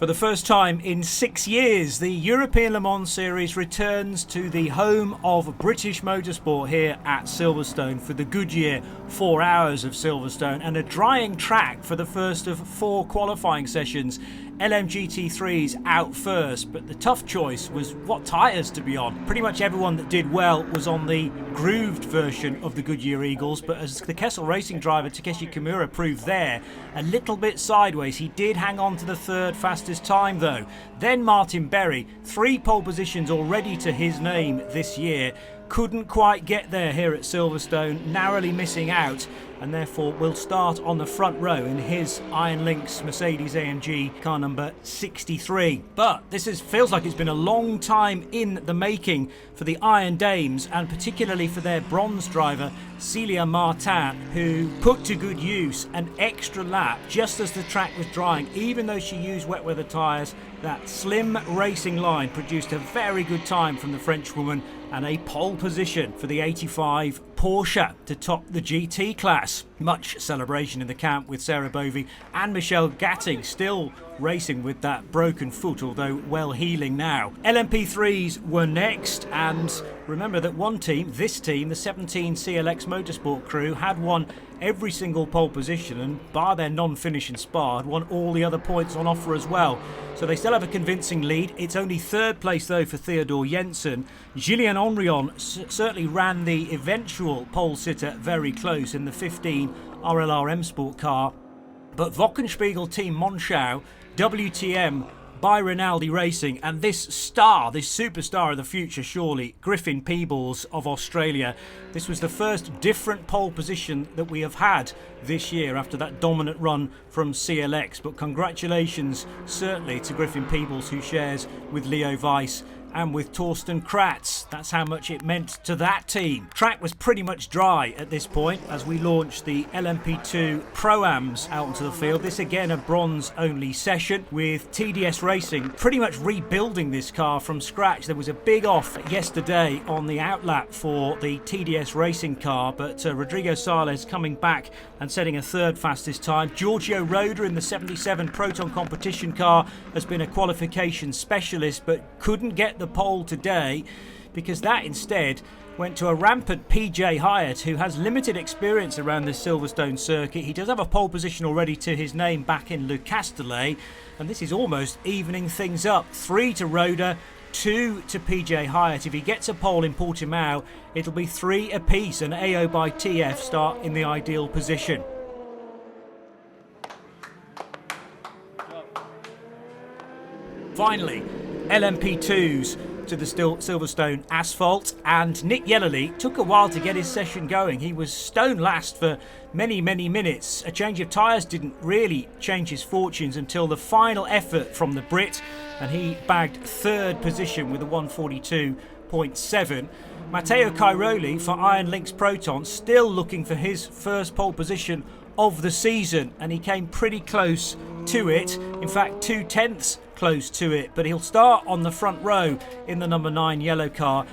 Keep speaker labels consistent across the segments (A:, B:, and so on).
A: For the first time in 6 years, the European Le Mans Series returns to the home of British motorsport here at Silverstone for the Goodyear 4 hours of Silverstone, and a drying track for the first of 4 qualifying sessions. LMGT3's out first, but the tough choice was what tyres to be on. Pretty much everyone that did well was on the grooved version of the Goodyear Eagles, but as the Kessel Racing driver Takeshi Kimura proved there, a little bit sideways. He did hang on to the third fastest time though. Then Martin Berry, 3 pole positions already to his name this year, couldn't quite get there here at Silverstone, narrowly missing out, and therefore will start on the front row in his Iron Lynx Mercedes-AMG car number 63. But this feels like it's been a long time in the making for the Iron Dames, and particularly for their bronze driver Celia Martin, who put to good use an extra lap just as the track was drying. Even though she used wet weather tyres, that slim racing line produced a very good time from the Frenchwoman, and a pole position for the 85 Porsche to top the GT class. Much celebration in the camp with Sarah Bovey and Michelle Gatting still racing with that broken foot, although well healing now. LMP3s were next, and remember that one team, this team, the 17 CLX Motorsport crew, had won every single pole position, and bar their non-finish in Spa, had won all the other points on offer as well. So they still have a convincing lead. It's only third place though for Theodore Jensen. Julien Henrion certainly ran the eventual pole sitter very close in the 15 RLR M Sport car, but Wochenspiegel Team Monschau, WTM by Rinaldi Racing, and this superstar of the future surely, Griffin Peebles of Australia. This was the first different pole position that we have had this year after that dominant run from CLX, but congratulations certainly to Griffin Peebles, who shares with Leo Weiss and with Torsten Kratz. That's how much it meant to that team. Track was pretty much dry at this point as we launched the LMP2 Pro-Ams out onto the field. This again a bronze only session, with TDS Racing pretty much rebuilding this car from scratch. There was a big off yesterday on the outlap for the TDS Racing car, but Rodrigo Sales coming back and setting a third fastest time. Giorgio Roda in the 77 Proton competition car has been a qualification specialist, but couldn't get the pole today because that instead went to a rampant PJ Hyatt, who has limited experience around the Silverstone circuit. He does have a pole position already to his name back in Le Castellet, and this is almost evening things up. 3 to Roda, 2 to PJ Hyatt. If he gets a pole in Portimão, it'll be 3 apiece, and AO by TF start in the ideal position. Finally, LMP2s to the Silverstone asphalt, and Nick Yellerly took a while to get his session going. He was stone last for many minutes. A change of tyres didn't really change his fortunes until the final effort from the Brit, and he bagged third position with a 142.7. Matteo Cairoli for Iron Lynx Proton still looking for his first pole position of the season, and he came pretty close to it. In fact, 2/10 close to it, but he'll start on the front row in the number 9 yellow car.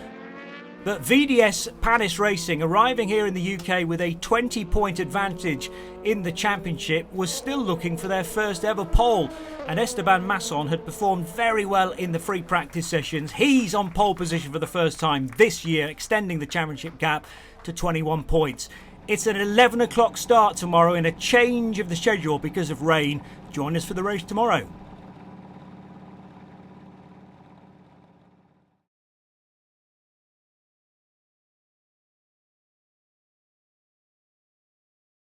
A: But VDS Panis Racing, arriving here in the UK with a 20-point advantage in the championship, was still looking for their first ever pole, and Esteban Masson had performed very well in the free practice sessions. He's on pole position for the first time this year, extending the championship gap to 21 points. It's an 11 o'clock start tomorrow in a change of the schedule because of rain. Join us for the race tomorrow.